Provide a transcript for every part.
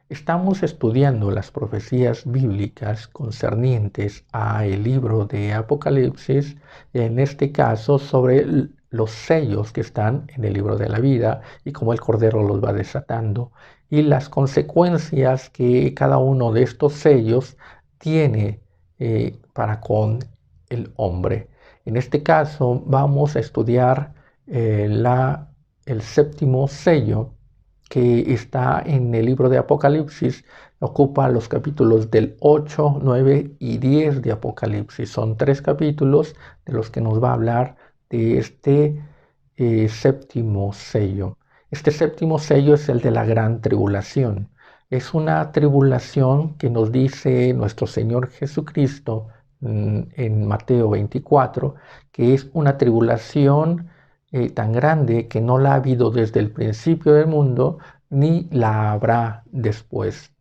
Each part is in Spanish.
Estamos estudiando las profecías bíblicas concernientes al libro de Apocalipsis, en este caso sobre los sellos que están en el libro de la vida y cómo el Cordero los va desatando y las consecuencias que cada uno de estos sellos tiene para con el hombre. En este caso vamos a estudiar el séptimo sello, que está en el libro de Apocalipsis. Ocupa los capítulos del 8, 9 y 10 de Apocalipsis. Son 3 capítulos de los que nos va a hablar de este séptimo sello. Este séptimo sello es el de la gran tribulación. Es una tribulación que nos dice nuestro Señor Jesucristo en Mateo 24, que es una tribulación tan grande que no la ha habido desde el principio del mundo, ni la habrá después.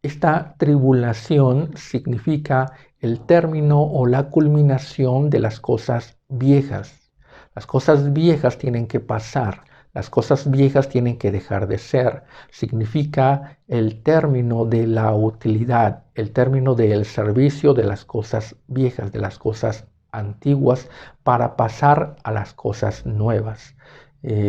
Esta tribulación significa el término o la culminación de las cosas viejas. Las cosas viejas tienen que pasar, las cosas viejas tienen que dejar de ser. Significa el término de la utilidad, el término del servicio de las cosas viejas, de las cosas antiguas, para pasar a las cosas nuevas.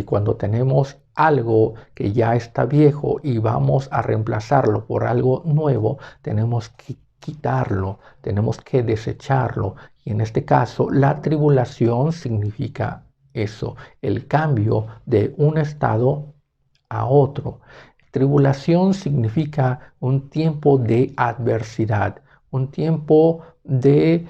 Cuando tenemos algo que ya está viejo y vamos a reemplazarlo por algo nuevo, tenemos que quitarlo, tenemos que desecharlo. Y en este caso, la tribulación significa eso, el cambio de un estado a otro. Tribulación significa un tiempo de adversidad, un tiempo de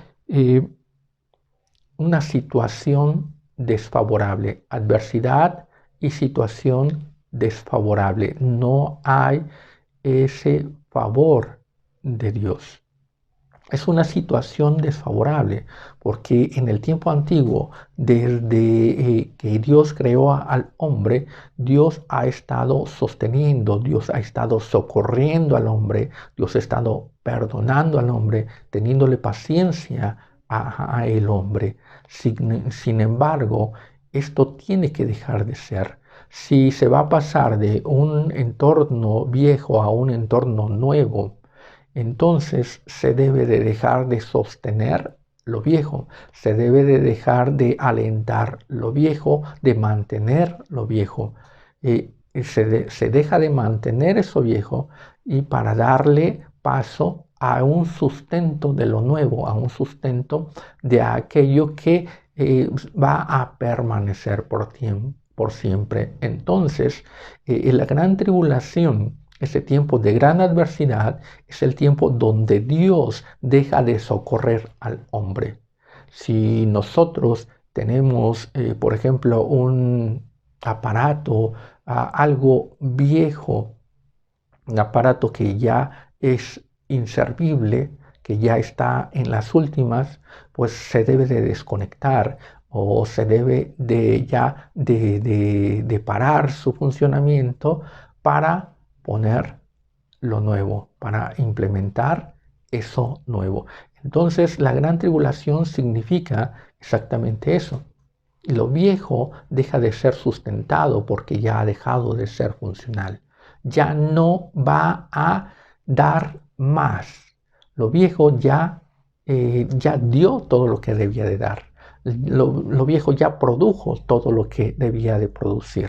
una situación desfavorable, adversidad y situación desfavorable. No hay ese favor de Dios. Es una situación desfavorable porque en el tiempo antiguo, desde que Dios creó al hombre, Dios ha estado sosteniendo, Dios ha estado socorriendo al hombre, Dios ha estado perdonando al hombre, teniéndole paciencia a el hombre. Sin embargo, esto tiene que dejar de ser. Si se va a pasar de un entorno viejo a un entorno nuevo, entonces se debe de dejar de sostener lo viejo, se debe de dejar de alentar lo viejo, de mantener lo viejo. Se deja de mantener eso viejo y para darle paso a un sustento de lo nuevo, a un sustento de aquello que va a permanecer por siempre. Entonces, la gran tribulación, ese tiempo de gran adversidad, es el tiempo donde Dios deja de socorrer al hombre. Si nosotros tenemos, por ejemplo, un aparato, algo viejo, un aparato que ya es inservible, que ya está en las últimas, pues se debe de desconectar o se debe de ya de parar su funcionamiento para poner lo nuevo, para implementar eso nuevo. Entonces la gran tribulación significa exactamente eso. Lo viejo deja de ser sustentado porque ya ha dejado de ser funcional. Ya no va a dar más. Lo viejo ya dio todo lo que debía de dar. Lo viejo ya produjo todo lo que debía de producir.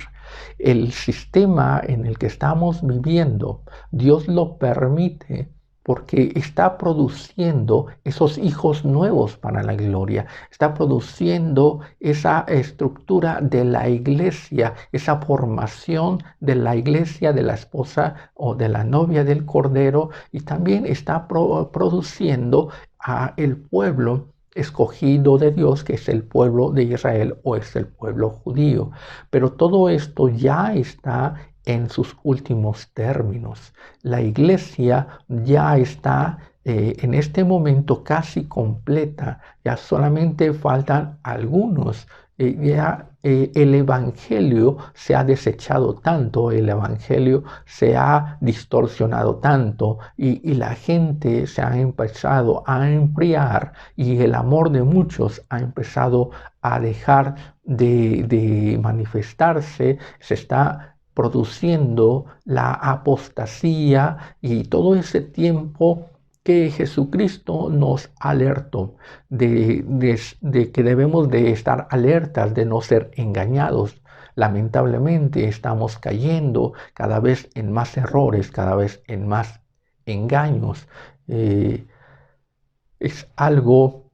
El sistema en el que estamos viviendo, Dios lo permite porque está produciendo esos hijos nuevos para la gloria, está produciendo esa estructura de la iglesia, esa formación de la iglesia, de la esposa o de la novia del Cordero, y también está produciendo a el pueblo escogido de Dios, que es el pueblo de Israel o es el pueblo judío. Pero todo esto ya está en sus últimos términos. La iglesia ya está en este momento casi completa, ya solamente faltan algunos. El evangelio se ha desechado tanto, el evangelio se ha distorsionado tanto y la gente se ha empezado a enfriar y el amor de muchos ha empezado a dejar de manifestarse, se está produciendo la apostasía y todo ese tiempo que Jesucristo nos alertó de que debemos de estar alertas, de no ser engañados. Lamentablemente estamos cayendo cada vez en más errores, cada vez en más engaños. Es algo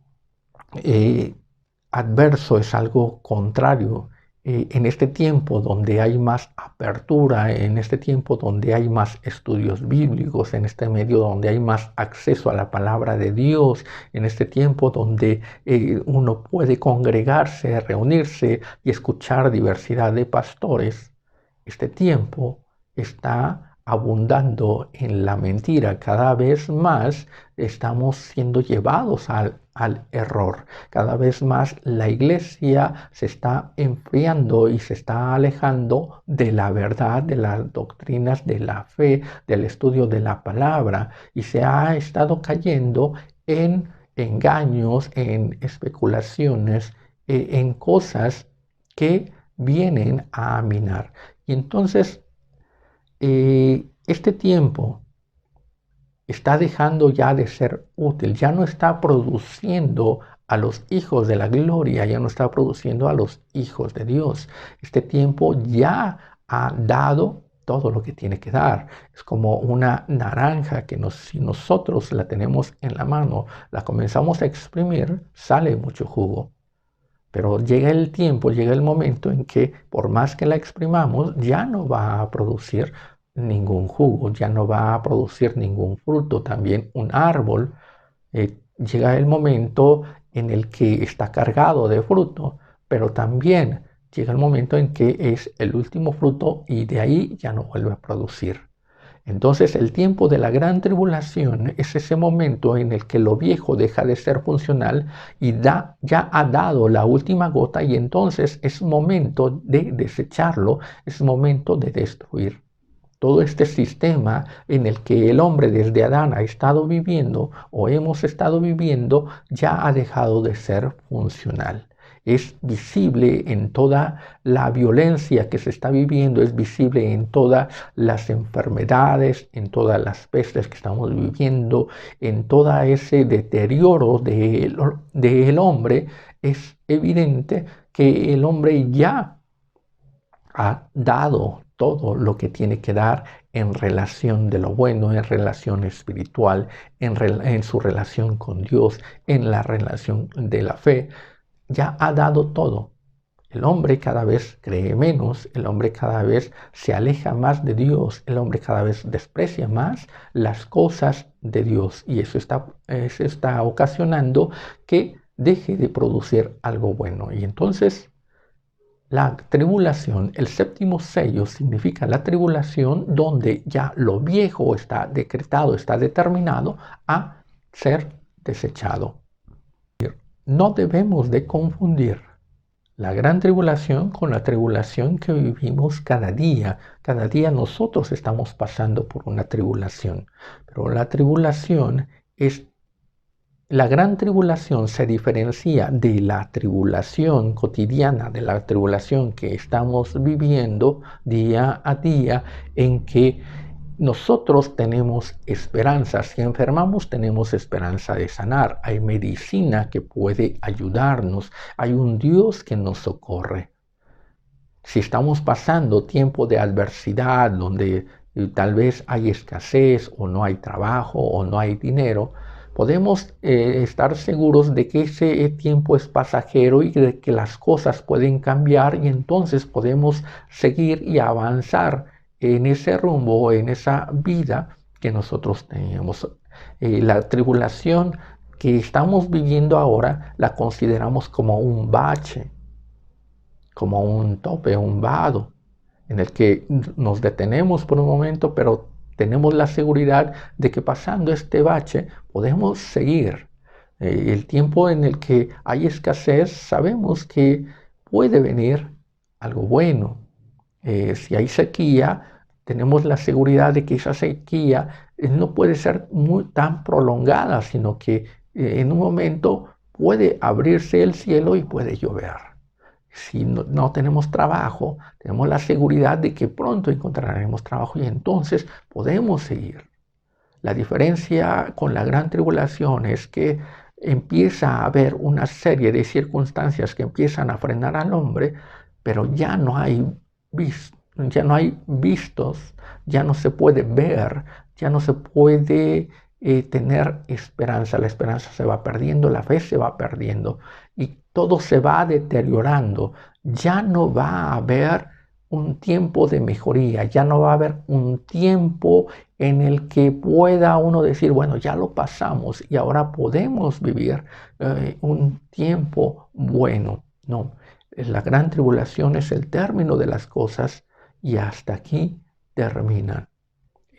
eh, adverso, es algo contrario. En este tiempo donde hay más apertura, en este tiempo donde hay más estudios bíblicos, en este medio donde hay más acceso a la palabra de Dios, en este tiempo donde uno puede congregarse, reunirse y escuchar diversidad de pastores, este tiempo está abundando en la mentira. Cada vez más estamos siendo llevados al error. Cada vez más la iglesia se está enfriando y se está alejando de la verdad, de las doctrinas de la fe, del estudio de la palabra, y se ha estado cayendo en engaños, en especulaciones, en cosas que vienen a minar. Y entonces, este tiempo está dejando ya de ser útil, ya no está produciendo a los hijos de la gloria, ya no está produciendo a los hijos de Dios. Este tiempo ya ha dado todo lo que tiene que dar. Es como una naranja que si nosotros la tenemos en la mano, la comenzamos a exprimir, sale mucho jugo. Pero llega el tiempo, llega el momento en que por más que la exprimamos, ya no va a producir ningún jugo, ya no va a producir ningún fruto. También un árbol, llega el momento en el que está cargado de fruto, pero también llega el momento en que es el último fruto y de ahí ya no vuelve a producir. Entonces el tiempo de la gran tribulación es ese momento en el que lo viejo deja de ser funcional y ya ha dado la última gota, y entonces es momento de desecharlo, es momento de destruir. Todo este sistema en el que el hombre desde Adán ha estado viviendo o hemos estado viviendo ya ha dejado de ser funcional. Es visible en toda la violencia que se está viviendo, es visible en todas las enfermedades, en todas las pestes que estamos viviendo, en todo ese deterioro del hombre. Es evidente que el hombre ya ha dado todo lo que tiene que dar en relación de lo bueno, en relación espiritual, en su relación con Dios, en la relación de la fe. Ya ha dado todo. El hombre cada vez cree menos, el hombre cada vez se aleja más de Dios, el hombre cada vez desprecia más las cosas de Dios, y eso está ocasionando que deje de producir algo bueno. Y entonces la tribulación, el séptimo sello, significa la tribulación donde ya lo viejo está decretado, está determinado a ser desechado. No debemos de confundir la gran tribulación con la tribulación que vivimos cada día. Cada día nosotros estamos pasando por una tribulación, pero la tribulación la gran tribulación se diferencia de la tribulación cotidiana, de la tribulación que estamos viviendo día a día, en que nosotros tenemos esperanza. Si enfermamos, tenemos esperanza de sanar. Hay medicina que puede ayudarnos. Hay un Dios que nos socorre. Si estamos pasando tiempo de adversidad, donde tal vez hay escasez o no hay trabajo o no hay dinero, podemos estar seguros de que ese tiempo es pasajero y de que las cosas pueden cambiar, y entonces podemos seguir y avanzar en ese rumbo, en esa vida que nosotros tenemos. La tribulación que estamos viviendo ahora la consideramos como un bache, como un tope, un vado, en el que nos detenemos por un momento, pero tenemos la seguridad de que pasando este bache podemos seguir. El tiempo en el que hay escasez, sabemos que puede venir algo bueno. Si hay sequía, tenemos la seguridad de que esa sequía no puede ser tan prolongada, sino que en un momento puede abrirse el cielo y puede llover. Si no tenemos trabajo, tenemos la seguridad de que pronto encontraremos trabajo y entonces podemos seguir. La diferencia con la gran tribulación es que empieza a haber una serie de circunstancias que empiezan a frenar al hombre, pero ya no hay vistos, ya no se puede ver, ya no se puede tener esperanza. La esperanza se va perdiendo, la fe se va perdiendo y todo se va deteriorando. Ya no va a haber un tiempo de mejoría, ya no va a haber un tiempo en el que pueda uno decir, bueno, ya lo pasamos y ahora podemos vivir un tiempo bueno. No, la gran tribulación es el término de las cosas y hasta aquí terminan.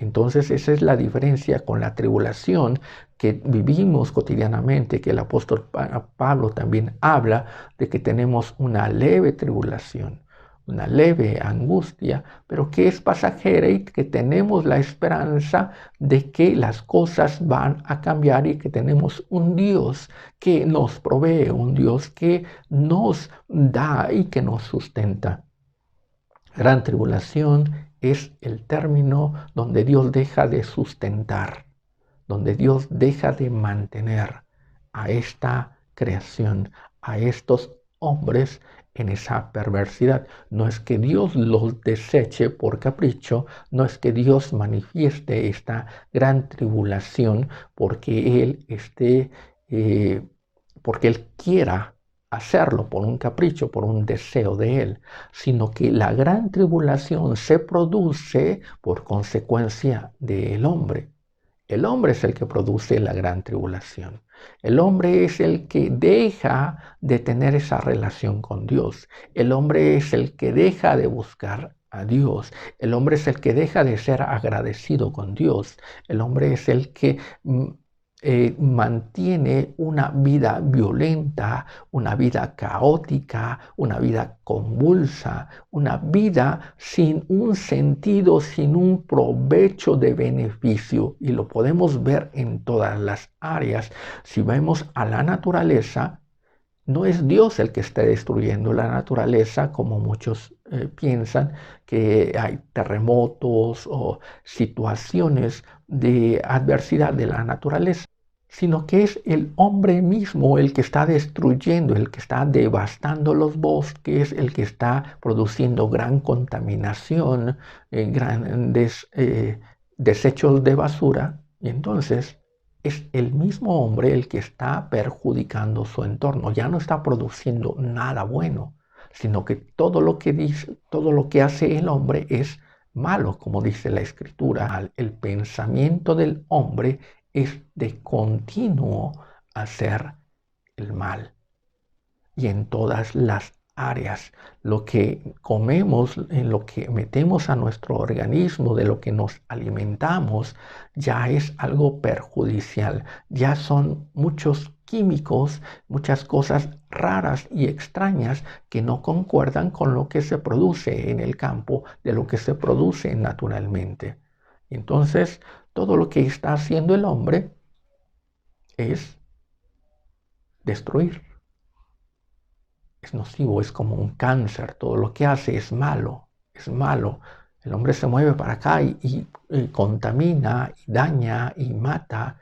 Entonces esa es la diferencia con la tribulación que vivimos cotidianamente, que el apóstol Pablo también habla de que tenemos una leve tribulación, una leve angustia, pero que es pasajera y que tenemos la esperanza de que las cosas van a cambiar y que tenemos un Dios que nos provee, un Dios que nos da y que nos sustenta. Gran tribulación es el término donde Dios deja de sustentar, donde Dios deja de mantener a esta creación, a estos hombres en esa perversidad. No es que Dios los deseche por capricho, no es que Dios manifieste esta gran tribulación porque Él porque Él quiera hacerlo por un capricho, por un deseo de Él, sino que la gran tribulación se produce por consecuencia del hombre. El hombre es el que produce la gran tribulación. El hombre es el que deja de tener esa relación con Dios. El hombre es el que deja de buscar a Dios. El hombre es el que deja de ser agradecido con Dios. El hombre es el que mantiene una vida violenta, una vida caótica, una vida convulsa, una vida sin un sentido, sin un provecho de beneficio. Y lo podemos ver en todas las áreas. Si vemos a la naturaleza, no es Dios el que está destruyendo la naturaleza, como muchos piensan, que hay terremotos o situaciones de adversidad de la naturaleza, sino que es el hombre mismo el que está destruyendo, el que está devastando los bosques, el que está produciendo gran contaminación, grandes desechos de basura. Y entonces es el mismo hombre el que está perjudicando su entorno, ya no está produciendo nada bueno, sino que todo lo que dice, todo lo que hace el hombre es malo, como dice la escritura. El pensamiento del hombre es de continuo hacer el mal. Y en todas las áreas, lo que comemos, en lo que metemos a nuestro organismo, de lo que nos alimentamos, ya es algo perjudicial. Ya son muchos químicos, muchas cosas raras y extrañas que no concuerdan con lo que se produce en el campo, de lo que se produce naturalmente. Entonces, todo lo que está haciendo el hombre es destruir. Es nocivo, es como un cáncer, todo lo que hace es malo, es malo. El hombre se mueve para acá y contamina, y daña, y mata,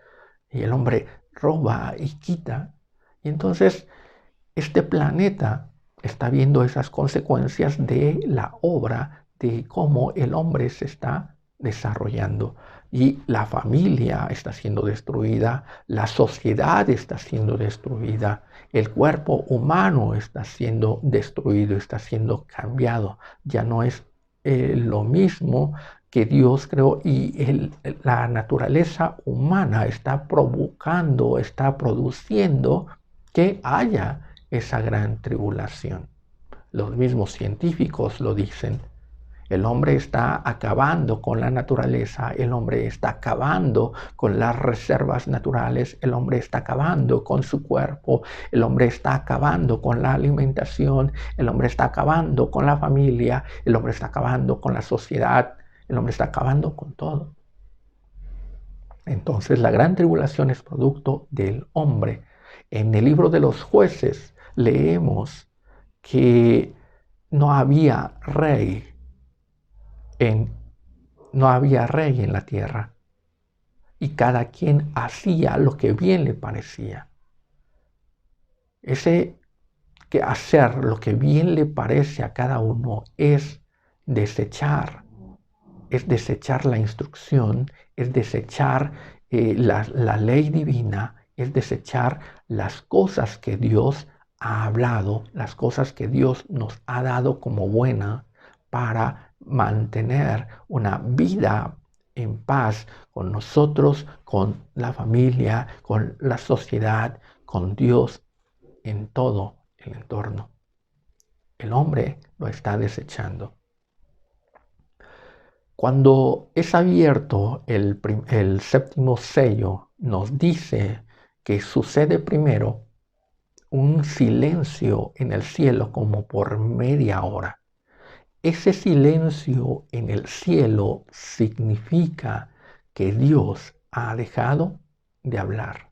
y el hombre roba y quita. Y entonces este planeta está viendo esas consecuencias de la obra, de cómo el hombre se está desarrollando. Y la familia está siendo destruida, la sociedad está siendo destruida, el cuerpo humano está siendo destruido, está siendo cambiado. Ya no es lo mismo que Dios creó y la naturaleza humana está provocando, está produciendo que haya esa gran tribulación. Los mismos científicos lo dicen. El hombre está acabando con la naturaleza, el hombre está acabando con las reservas naturales, el hombre está acabando con su cuerpo, el hombre está acabando con la alimentación, el hombre está acabando con la familia, el hombre está acabando con la sociedad, el hombre está acabando con todo. Entonces la gran tribulación es producto del hombre. En el libro de los jueces leemos que no había rey no había rey en la tierra y cada quien hacía lo que bien le parecía. Ese que hacer lo que bien le parece a cada uno es desechar la instrucción, es desechar la ley divina, es desechar las cosas que Dios ha hablado, las cosas que Dios nos ha dado como buena para mantener una vida en paz con nosotros, con la familia, con la sociedad, con Dios en todo el entorno. El hombre lo está desechando. Cuando es abierto el séptimo sello, nos dice que sucede primero un silencio en el cielo como por media hora. Ese silencio en el cielo significa que Dios ha dejado de hablar.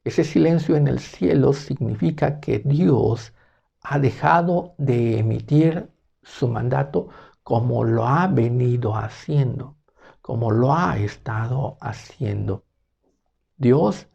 Ese silencio en el cielo significa que Dios ha dejado de emitir su mandato como lo ha venido haciendo, como lo ha estado haciendo. Dios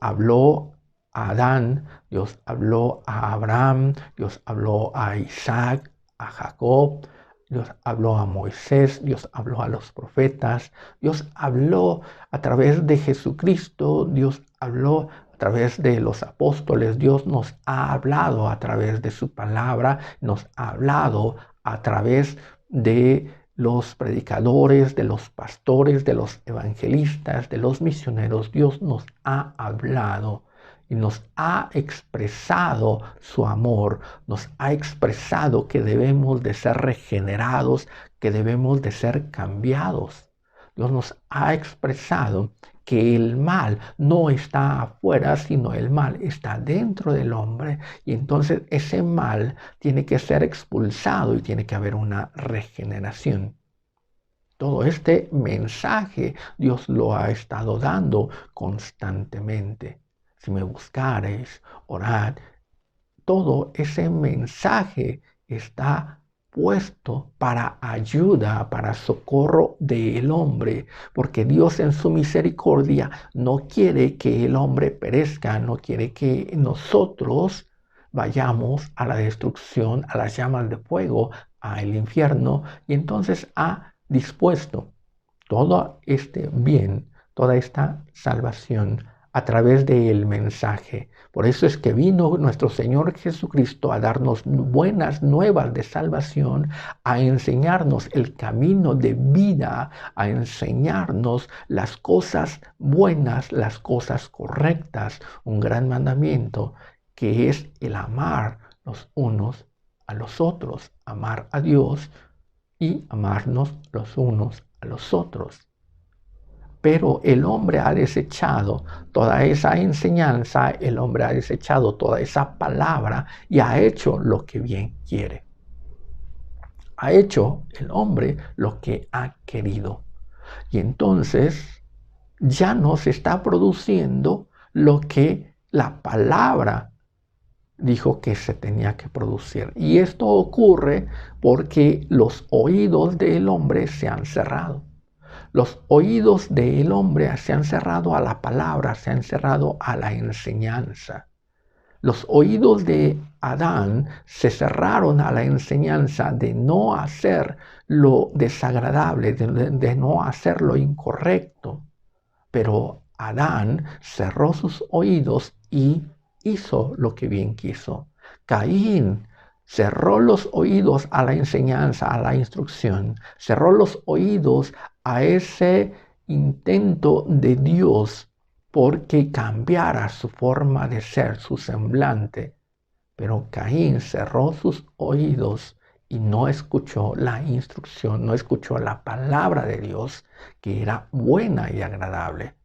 habló a Adán, Dios habló a Abraham, Dios habló a Isaac, a Jacob, Dios habló a Moisés, Dios habló a los profetas, Dios habló a través de Jesucristo, Dios habló a través de los apóstoles, Dios nos ha hablado a través de su palabra, nos ha hablado a través de los predicadores, de los pastores, de los evangelistas, de los misioneros. Dios nos ha hablado y nos ha expresado su amor, nos ha expresado que debemos de ser regenerados, que debemos de ser cambiados. Dios nos ha expresado que el mal no está afuera, sino el mal está dentro del hombre. Y entonces ese mal tiene que ser expulsado y tiene que haber una regeneración. Todo este mensaje Dios lo ha estado dando constantemente. Si me buscareis, orad. Todo ese mensaje está puesto para ayuda, para socorro del hombre, porque Dios en su misericordia no quiere que el hombre perezca, no quiere que nosotros vayamos a la destrucción, a las llamas de fuego, al infierno, y entonces ha dispuesto todo este bien, toda esta salvación a través del mensaje. Por eso es que vino nuestro Señor Jesucristo a darnos buenas nuevas de salvación, a enseñarnos el camino de vida, a enseñarnos las cosas buenas, las cosas correctas, un gran mandamiento que es el amar los unos a los otros, amar a Dios y amarnos los unos a los otros. Pero el hombre ha desechado toda esa enseñanza, el hombre ha desechado toda esa palabra y ha hecho lo que bien quiere. Ha hecho el hombre lo que ha querido. Y entonces ya no se está produciendo lo que la palabra dijo que se tenía que producir. Y esto ocurre porque los oídos del hombre se han cerrado. Los oídos del hombre se han cerrado a la palabra, se han cerrado a la enseñanza. Los oídos de Adán se cerraron a la enseñanza de no hacer lo desagradable, de no hacer lo incorrecto. Pero Adán cerró sus oídos y hizo lo que bien quiso. Caín cerró los oídos a la enseñanza, a la instrucción, cerró los oídos a ese intento de Dios porque cambiara su forma de ser, su semblante. Pero Caín cerró sus oídos y no escuchó la instrucción, no escuchó la palabra de Dios, que era buena y agradable.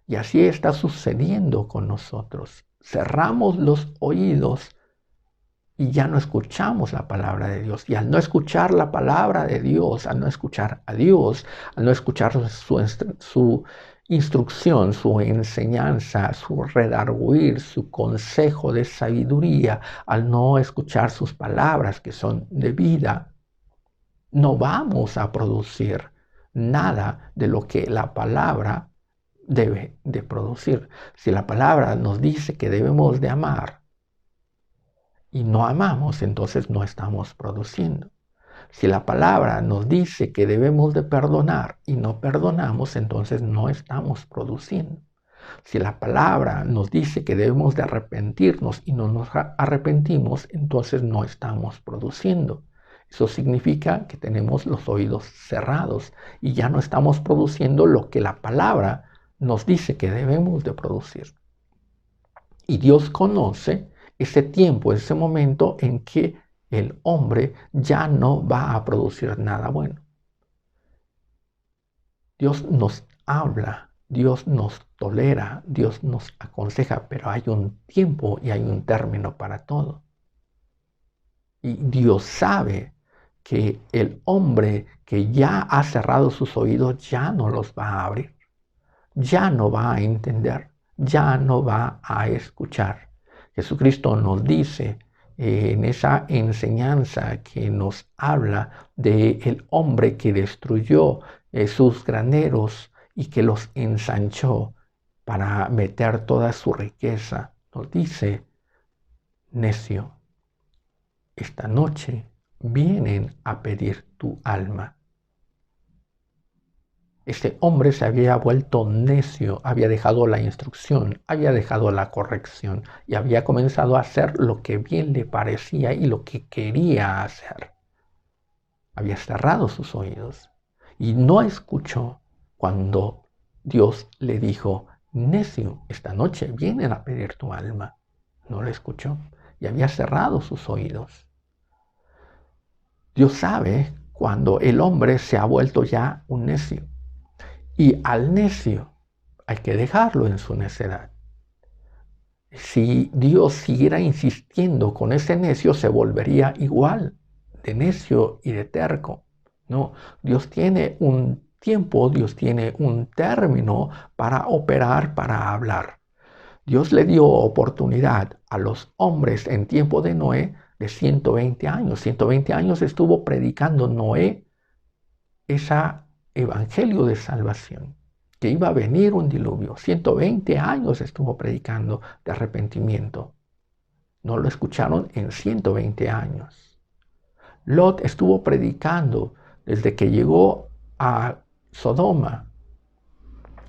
Y así está sucediendo con nosotros. Cerramos los oídos y ya no escuchamos la palabra de Dios. Y al no escuchar la palabra de Dios, al no escuchar a Dios, al no escuchar su instrucción, su enseñanza, su redarguir, su consejo de sabiduría, al no escuchar sus palabras que son de vida, no vamos a producir nada de lo que la palabra debe de producir. Si la palabra nos dice que debemos de amar y no amamos, entonces no estamos produciendo. Si la palabra nos dice que debemos de perdonar y no perdonamos, entonces no estamos produciendo. Si la palabra nos dice que debemos de arrepentirnos y no nos arrepentimos, entonces no estamos produciendo. Eso significa que tenemos los oídos cerrados y ya no estamos produciendo lo que la palabra nos dice que debemos de producir. Y Dios conoce ese tiempo, ese momento en que el hombre ya no va a producir nada bueno. Dios nos habla, Dios nos tolera, Dios nos aconseja, pero hay un tiempo y hay un término para todo. Y Dios sabe que el hombre que ya ha cerrado sus oídos ya no los va a abrir, ya no va a entender, ya no va a escuchar. Jesucristo nos dice en esa enseñanza que nos habla del hombre que destruyó sus graneros y que los ensanchó para meter toda su riqueza. Nos dice, necio, esta noche vienen a pedir tu alma. Este hombre se había vuelto necio, había dejado la instrucción, había dejado la corrección y había comenzado a hacer lo que bien le parecía y lo que quería hacer. Había cerrado sus oídos y no escuchó cuando Dios le dijo, necio, esta noche vienen a pedir tu alma. No lo escuchó y había cerrado sus oídos. Dios sabe cuando el hombre se ha vuelto ya un necio. Y al necio hay que dejarlo en su necedad. Si Dios siguiera insistiendo con ese necio, se volvería igual de necio y de terco. No, Dios tiene un tiempo, Dios tiene un término para operar, para hablar. Dios le dio oportunidad a los hombres en tiempo de Noé de 120 años. 120 años estuvo predicando Noé ese evangelio de salvación, que iba a venir un diluvio. 120 años estuvo predicando de arrepentimiento. No lo escucharon en 120 años. Lot estuvo predicando desde que llegó a Sodoma.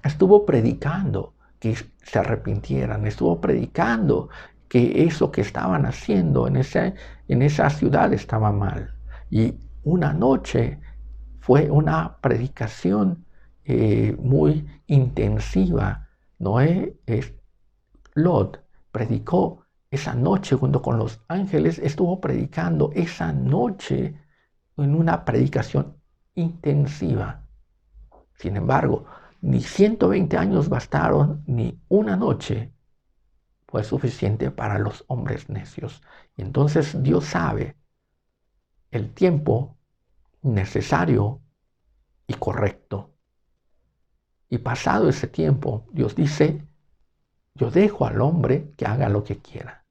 Estuvo predicando que se arrepintieran. Estuvo predicando que eso que estaban haciendo en esa ciudad estaba mal. Y una noche fue una predicación muy intensiva. Lot predicó esa noche junto con los ángeles, estuvo predicando esa noche en una predicación intensiva. Sin embargo, ni 120 años bastaron, ni una noche fue suficiente para los hombres necios. Y entonces Dios sabe el tiempo necesario y correcto. Y pasado ese tiempo, Dios dice, yo dejo al hombre que haga lo que quiera.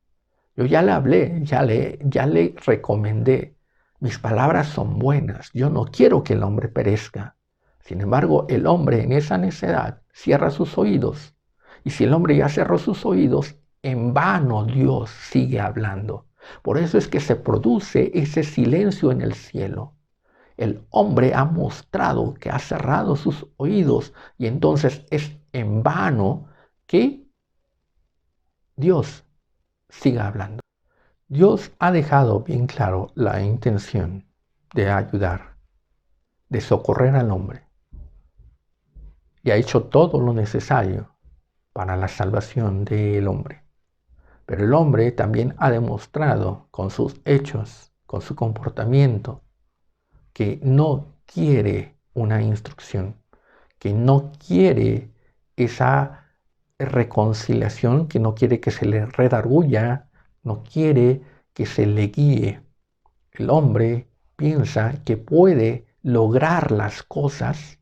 Yo ya le hablé, ya le recomendé. Mis palabras son buenas. Yo no quiero que el hombre perezca. Sin embargo, el hombre en esa necedad cierra sus oídos. Y si el hombre ya cerró sus oídos, en vano Dios sigue hablando. Por eso es que se produce ese silencio en el cielo. El hombre ha mostrado que ha cerrado sus oídos y entonces es en vano que Dios siga hablando. Dios ha dejado bien claro la intención de ayudar, de socorrer al hombre y ha hecho todo lo necesario para la salvación del hombre. Pero el hombre también ha demostrado con sus hechos, con su comportamiento, que no quiere una instrucción, que no quiere esa reconciliación, que no quiere que se le redarguya, no quiere que se le guíe. El hombre piensa que puede lograr las cosas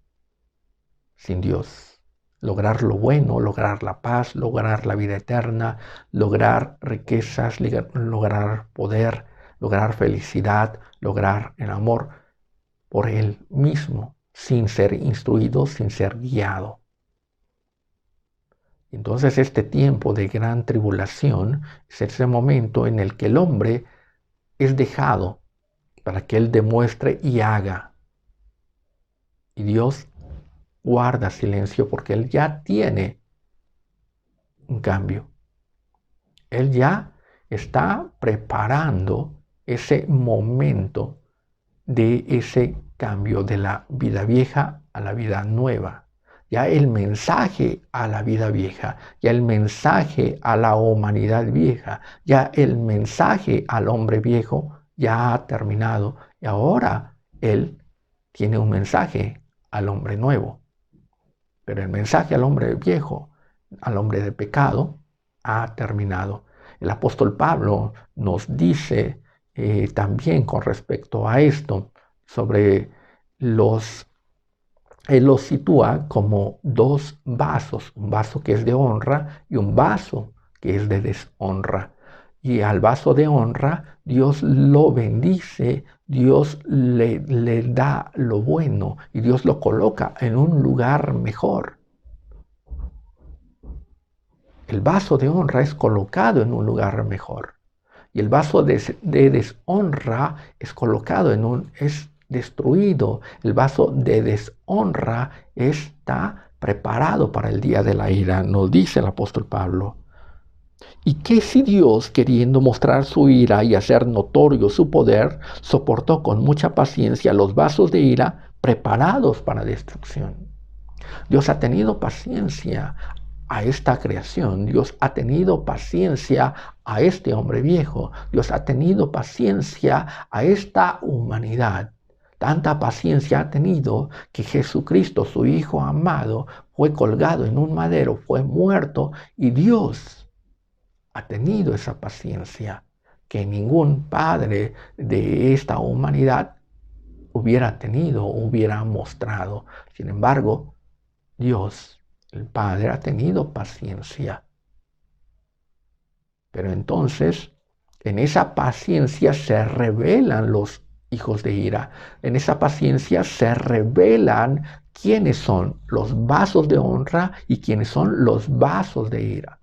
sin Dios. lograr lo bueno, lograr la paz, lograr la vida eterna, lograr riquezas, lograr poder, lograr felicidad, lograr el amor por él mismo, sin ser instruido, sin ser guiado. Entonces este tiempo de gran tribulación es ese momento en el que el hombre es dejado para que él demuestre y haga. Y Dios guarda silencio porque él ya tiene un cambio. Él ya está preparando ese momento de ese cambio de la vida vieja a la vida nueva. Ya el mensaje a la vida vieja, ya el mensaje a la humanidad vieja, ya el mensaje al hombre viejo ya ha terminado y ahora Él tiene un mensaje al hombre nuevo. Pero el mensaje al hombre viejo, al hombre de pecado, ha terminado. El apóstol Pablo nos dice también con respecto a esto sobre él los sitúa como dos vasos, un vaso que es de honra y un vaso que es de deshonra. Y al vaso de honra Dios lo bendice, Dios le da lo bueno y Dios lo coloca en un lugar mejor. El vaso de honra es colocado en un lugar mejor. Y el vaso de deshonra es colocado es destruido. El vaso de deshonra está preparado para el día de la ira, nos dice el apóstol Pablo. ¿Y qué si Dios, queriendo mostrar su ira y hacer notorio su poder, soportó con mucha paciencia los vasos de ira preparados para destrucción? Dios ha tenido paciencia a esta creación, Dios ha tenido paciencia a este hombre viejo, Dios ha tenido paciencia a esta humanidad. Tanta paciencia ha tenido que Jesucristo, su Hijo amado, fue colgado en un madero, fue muerto y Dios ha tenido esa paciencia que ningún padre de esta humanidad hubiera tenido, hubiera mostrado. Sin embargo, Dios, el Padre, ha tenido paciencia. Pero entonces, en esa paciencia se revelan los hijos de ira. En esa paciencia se revelan quiénes son los vasos de honra y quiénes son los vasos de ira.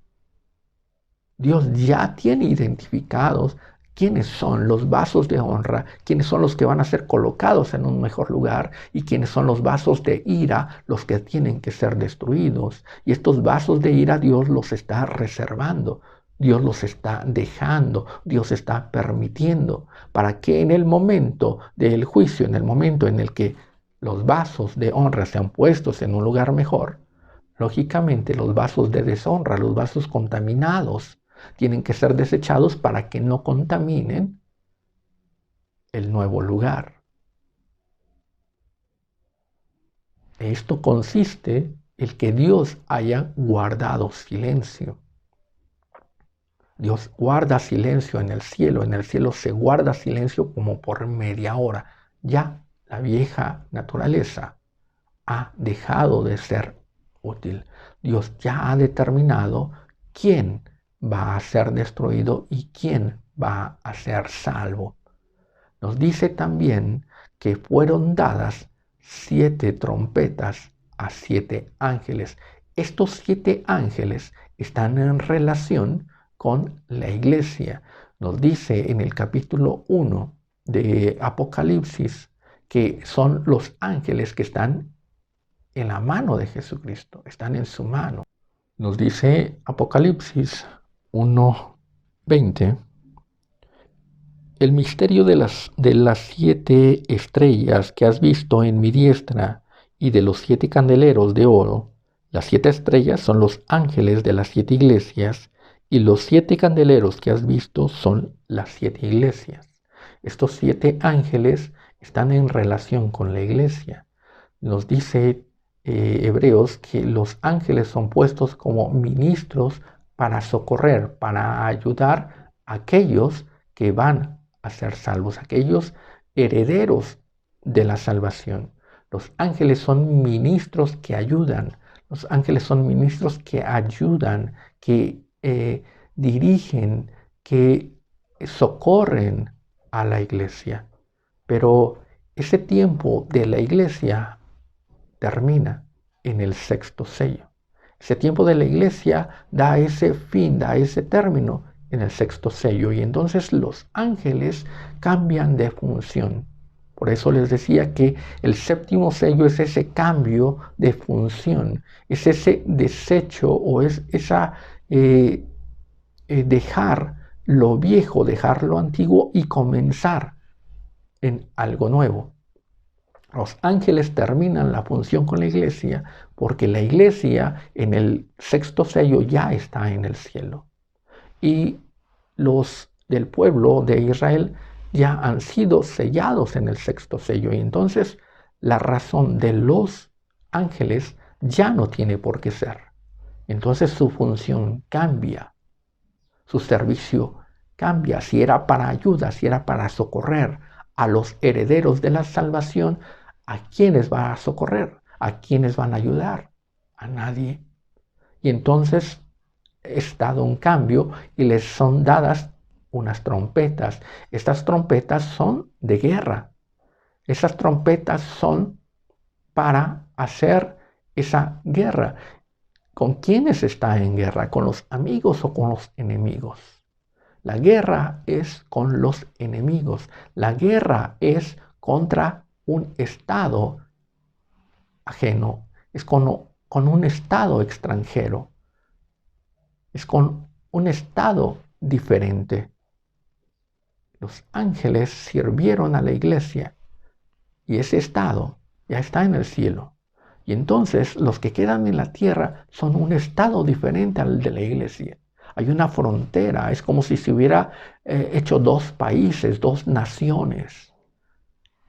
Dios ya tiene identificados quiénes son los vasos de honra, quiénes son los que van a ser colocados en un mejor lugar y quiénes son los vasos de ira, los que tienen que ser destruidos. Y estos vasos de ira Dios los está reservando, Dios los está dejando, Dios está permitiendo para que en el momento del juicio, en el momento en el que los vasos de honra sean puestos en un lugar mejor, lógicamente los vasos de deshonra, los vasos contaminados, tienen que ser desechados para que no contaminen el nuevo lugar. Esto consiste en que Dios haya guardado silencio. Dios guarda silencio en el cielo se guarda silencio como por media hora. Ya la vieja naturaleza ha dejado de ser útil. Dios ya ha determinado quién va a ser destruido y quién va a ser salvo. Nos dice también que fueron dadas 7 trompetas a 7 ángeles. Estos 7 ángeles están en relación con la iglesia. Nos dice en el capítulo 1 de Apocalipsis que son los ángeles que están en la mano de Jesucristo, están en su mano. Nos dice Apocalipsis 1:20, el misterio de las 7 estrellas que has visto en mi diestra y de los 7 candeleros de oro. Las 7 estrellas son los ángeles de las 7 iglesias y los 7 candeleros que has visto son las 7 iglesias. Estos 7 ángeles están en relación con la iglesia. Nos dice Hebreos que los ángeles son puestos como ministros para socorrer, para ayudar a aquellos que van a ser salvos, aquellos herederos de la salvación. Los ángeles son ministros que ayudan. Los ángeles son ministros que ayudan, que dirigen, que socorren a la iglesia. Pero ese tiempo de la iglesia termina en el sexto sello. Ese tiempo de la iglesia da ese fin, da ese término en el sexto sello. Y entonces los ángeles cambian de función. Por eso les decía que el séptimo sello es ese cambio de función, es ese desecho o es esa dejar lo viejo, dejar lo antiguo y comenzar en algo nuevo. Los ángeles terminan la función con la iglesia porque la iglesia en el sexto sello ya está en el cielo. Y los del pueblo de Israel ya han sido sellados en el sexto sello. Y entonces la razón de los ángeles ya no tiene por qué ser. Entonces su función cambia. Su servicio cambia. Si era para ayuda, si era para socorrer a los herederos de la salvación, ¿a quiénes va a socorrer? ¿A quiénes van a ayudar? A nadie. Y entonces es dado un cambio y les son dadas unas trompetas. Estas trompetas son de guerra. Esas trompetas son para hacer esa guerra. ¿Con quiénes está en guerra? ¿Con los amigos o con los enemigos? La guerra es con los enemigos. La guerra es contra un estado ajeno. Es con un estado extranjero. Es con un estado diferente. Los ángeles sirvieron a la iglesia y ese estado ya está en el cielo. Y entonces los que quedan en la tierra son un estado diferente al de la iglesia. Hay una frontera, es como si se hubiera hecho dos países, dos naciones.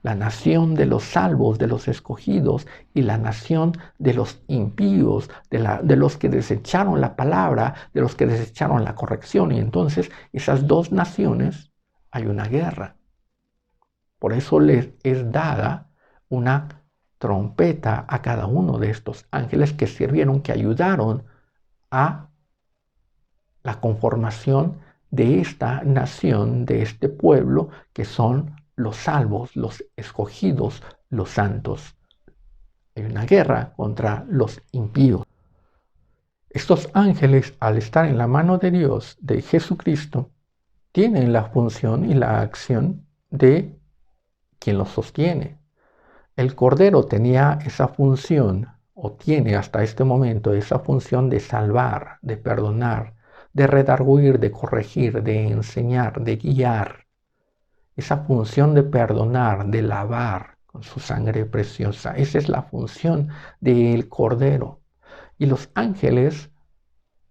La nación de los salvos, de los escogidos, y la nación de los impíos, de los que desecharon la palabra, de los que desecharon la corrección. Y entonces esas dos naciones hay una guerra. Por eso les es dada una trompeta a cada uno de estos ángeles que sirvieron, que ayudaron a la conformación de esta nación, de este pueblo, que son los salvos, los escogidos, los santos. Hay una guerra contra los impíos. Estos ángeles, al estar en la mano de Dios, de Jesucristo, tienen la función y la acción de quien los sostiene. El Cordero tenía esa función, o tiene hasta este momento esa función de salvar, de perdonar, de redarguir, de corregir, de enseñar, de guiar. Esa función de perdonar, de lavar con su sangre preciosa. Esa es la función del Cordero. Y los ángeles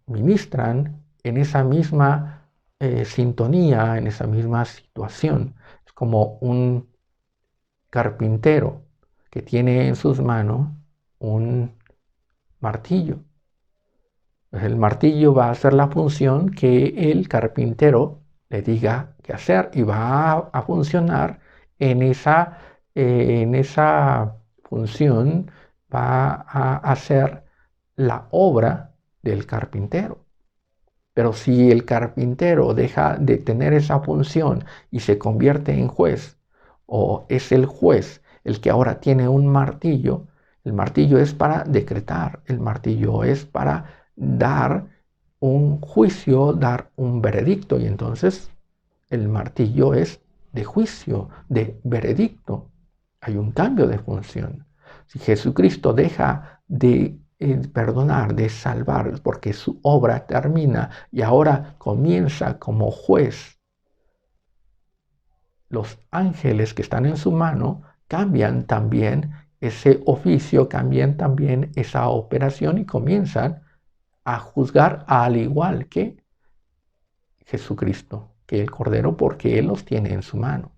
ministran en esa misma sintonía, en esa misma situación. Es como un carpintero que tiene en sus manos un martillo. Pues el martillo va a hacer la función que el carpintero le diga que hacer y va a funcionar en esa función, va a hacer la obra del carpintero. Pero si el carpintero deja de tener esa función y se convierte en juez, o es el juez el que ahora tiene un martillo, el martillo es para decretar, el martillo es para dar un juicio, dar un veredicto, y entonces el martillo es de juicio, de veredicto. Hay un cambio de función. Si Jesucristo deja de perdonar, de salvar, porque su obra termina y ahora comienza como juez, los ángeles que están en su mano cambian también ese oficio, cambian también esa operación y comienzan a juzgar al igual que Jesucristo, que el Cordero, porque Él los tiene en su mano.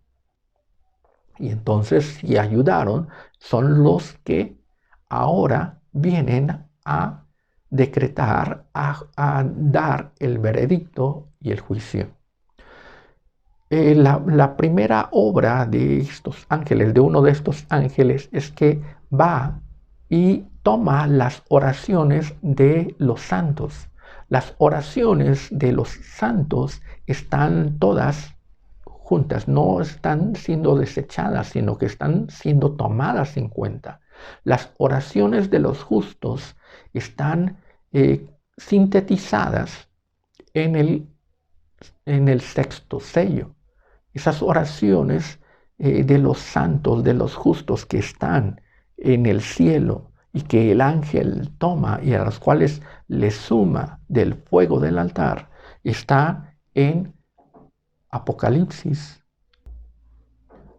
Y entonces, si ayudaron, son los que ahora vienen a decretar, a dar el veredicto y el juicio. La primera obra de estos ángeles, de uno de estos ángeles, es que va y toma las oraciones de los santos. Las oraciones de los santos están todas juntas, no están siendo desechadas, sino que están siendo tomadas en cuenta. Las oraciones de los justos están sintetizadas en el sexto sello. Esas oraciones de los santos, de los justos que están en el cielo y que el ángel toma y a las cuales le suma del fuego del altar, está en Apocalipsis.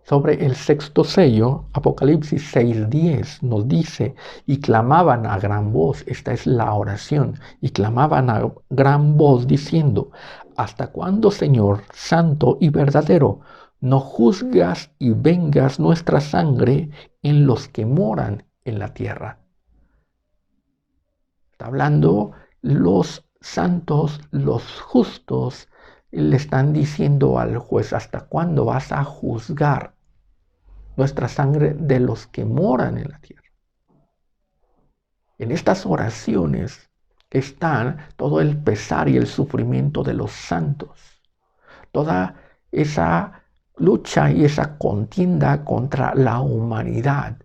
Sobre el sexto sello, Apocalipsis 6:10 nos dice, y clamaban a gran voz, esta es la oración, y clamaban a gran voz diciendo, ¿hasta cuándo, Señor, santo y verdadero, no juzgas y vengas nuestra sangre en los que moran en la tierra? Está hablando los santos, los justos, le están diciendo al juez, ¿hasta cuándo vas a juzgar nuestra sangre de los que moran en la tierra? En estas oraciones están todo el pesar y el sufrimiento de los santos, toda esa lucha y esa contienda contra la humanidad.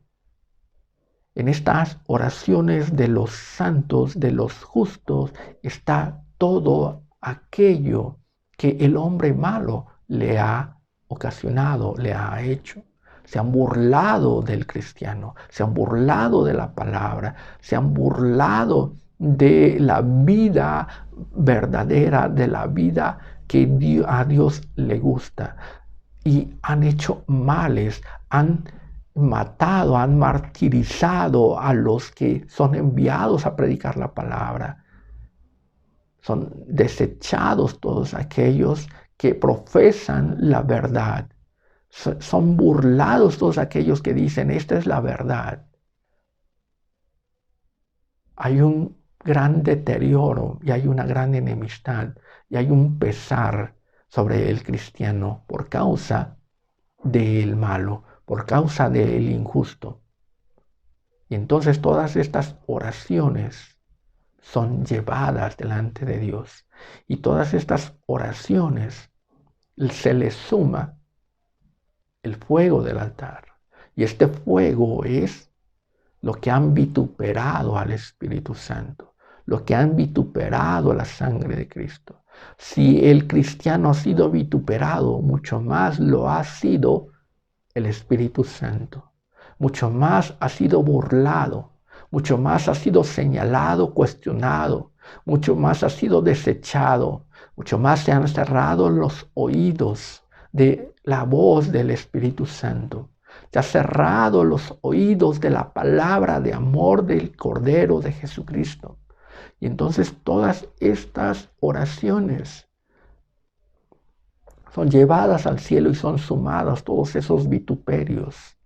En estas oraciones de los santos, de los justos, está todo aquello que el hombre malo le ha ocasionado, le ha hecho. Se han burlado del cristiano, se han burlado de la palabra, se han burlado de la vida verdadera, de la vida que a Dios le gusta. Y han hecho males, han matado, han martirizado a los que son enviados a predicar la palabra. Son desechados todos aquellos que profesan la verdad. Son burlados todos aquellos que dicen, esta es la verdad. Hay un gran deterioro y hay una gran enemistad y hay un pesar sobre el cristiano por causa del malo, por causa del injusto. Y entonces todas estas oraciones son llevadas delante de Dios. Y todas estas oraciones se les suma el fuego del altar. Y este fuego es lo que han vituperado al Espíritu Santo, lo que han vituperado la sangre de Cristo. Si el cristiano ha sido vituperado, mucho más lo ha sido el Espíritu Santo. Mucho más ha sido burlado, mucho más ha sido señalado, cuestionado, mucho más ha sido desechado, mucho más se han cerrado los oídos de la voz del Espíritu Santo. Se ha cerrado los oídos de la palabra de amor del Cordero de Jesucristo. Y entonces todas estas oraciones son llevadas al cielo y son sumadas todos esos vituperios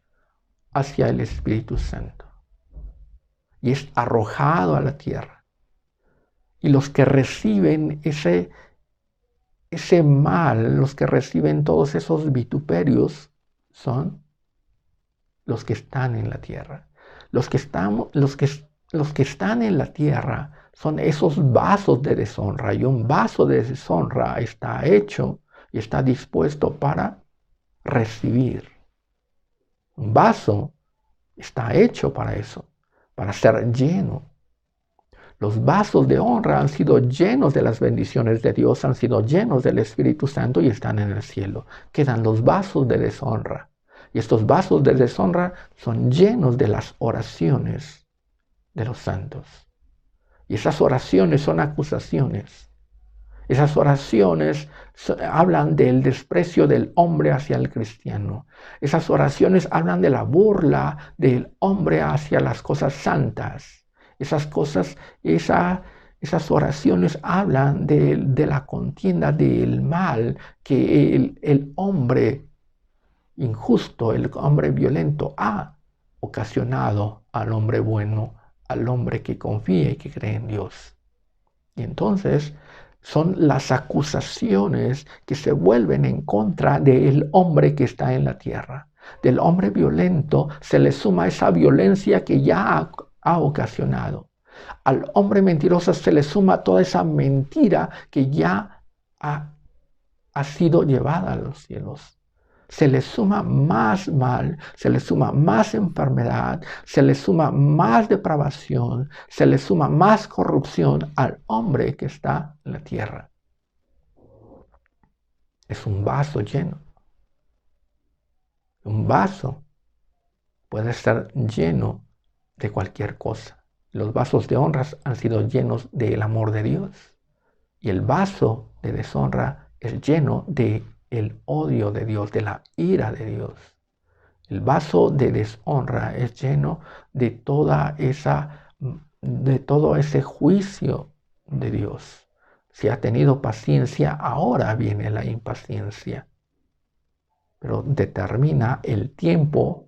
hacia el Espíritu Santo. Y es arrojado a la tierra. Y los que reciben ese mal, los que reciben todos esos vituperios, son los que están en la tierra. Los que están en la tierra son esos vasos de deshonra. Y un vaso de deshonra está hecho y está dispuesto para recibir. Un vaso está hecho para eso, para ser lleno. Los vasos de honra han sido llenos de las bendiciones de Dios, han sido llenos del Espíritu Santo y están en el cielo. Quedan los vasos de deshonra. Y estos vasos de deshonra son llenos de las oraciones de los santos. Y esas oraciones son acusaciones. Esas oraciones hablan del desprecio del hombre hacia el cristiano. Esas oraciones hablan de la burla del hombre hacia las cosas santas. Esas oraciones hablan de la contienda del mal que el hombre injusto, el hombre violento ha ocasionado al hombre bueno, al hombre que confía y que cree en Dios. Y entonces son las acusaciones que se vuelven en contra del hombre que está en la tierra. Del hombre violento se le suma esa violencia que ya ha ocasionado. Al hombre mentiroso se le suma toda esa mentira que ya ha sido llevada a los cielos. Se le suma más mal, se le suma más enfermedad, se le suma más depravación, se le suma más corrupción al hombre que está en la tierra. Es un vaso lleno. Un vaso puede estar lleno de cualquier cosa. Los vasos de honra han sido llenos del amor de Dios. Y el vaso de deshonra es lleno de el odio de Dios, de la ira de Dios. El vaso de deshonra es lleno de todo ese juicio de Dios. Si ha tenido paciencia, ahora viene la impaciencia. Pero determina el tiempo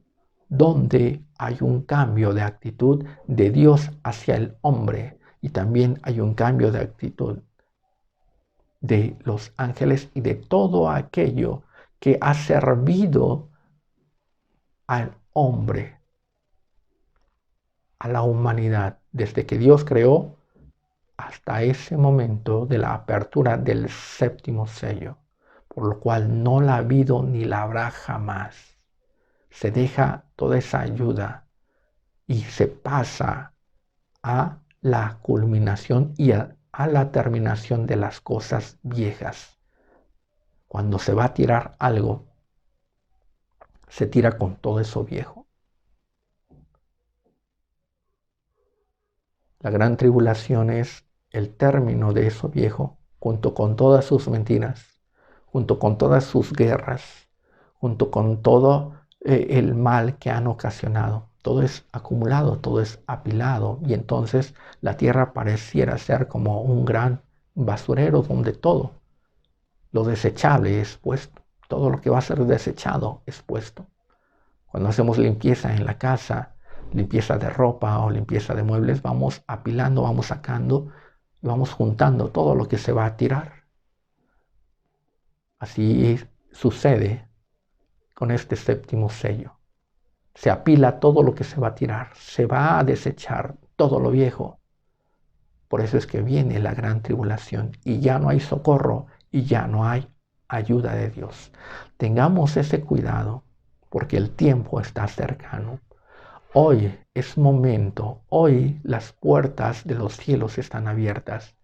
donde hay un cambio de actitud de Dios hacia el hombre y también hay un cambio de actitud de los ángeles y de todo aquello que ha servido al hombre, a la humanidad, desde que Dios creó hasta ese momento de la apertura del séptimo sello, por lo cual no la ha habido ni la habrá jamás. Se deja toda esa ayuda y se pasa a la culminación y a la terminación de las cosas viejas. Cuando se va a tirar algo, se tira con todo eso viejo. La gran tribulación es el término de eso viejo, junto con todas sus mentiras, junto con todas sus guerras, junto con todo el mal que han ocasionado. Todo es acumulado, todo es apilado y entonces la tierra pareciera ser como un gran basurero donde todo lo desechable es puesto, todo lo que va a ser desechado es puesto. Cuando hacemos limpieza en la casa, limpieza de ropa o limpieza de muebles, vamos apilando, vamos sacando y vamos juntando todo lo que se va a tirar. Así sucede con este séptimo sello. Se apila todo lo que se va a tirar, se va a desechar todo lo viejo. Por eso es que viene la gran tribulación y ya no hay socorro y ya no hay ayuda de Dios. Tengamos ese cuidado porque el tiempo está cercano. Hoy es momento, hoy las puertas de los cielos están abiertas.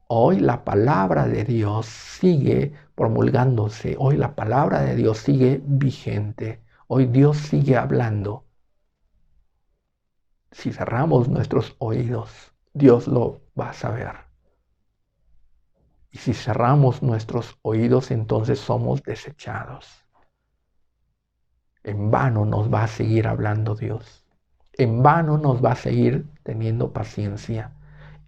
Hoy la palabra de Dios sigue promulgándose, hoy la palabra de Dios sigue vigente, hoy Dios sigue hablando. Si cerramos nuestros oídos, Dios lo va a saber. Y si cerramos nuestros oídos, entonces somos desechados. En vano nos va a seguir hablando Dios. En vano nos va a seguir teniendo paciencia.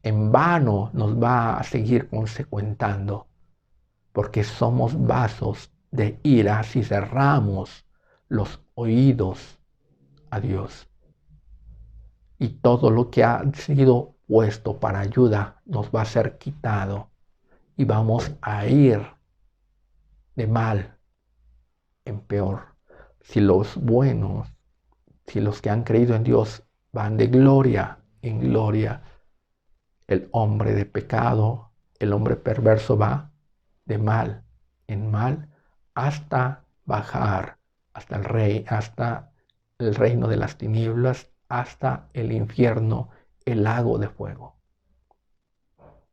En vano nos va a seguir consecuentando. Porque somos vasos de ira si cerramos los oídos a Dios. Y todo lo que ha sido puesto para ayuda nos va a ser quitado. Y vamos a ir de mal en peor. Si los buenos, si los que han creído en Dios van de gloria en gloria, el hombre de pecado, el hombre perverso va de mal en mal hasta bajar hasta el reino de las tinieblas, hasta el infierno, el lago de fuego.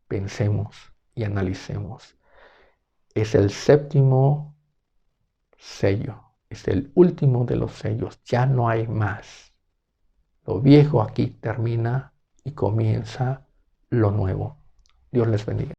Pensemos y analicemos. Es el séptimo sello. Es el último de los sellos. Ya no hay más. Lo viejo aquí termina y comienza lo nuevo. Dios les bendiga.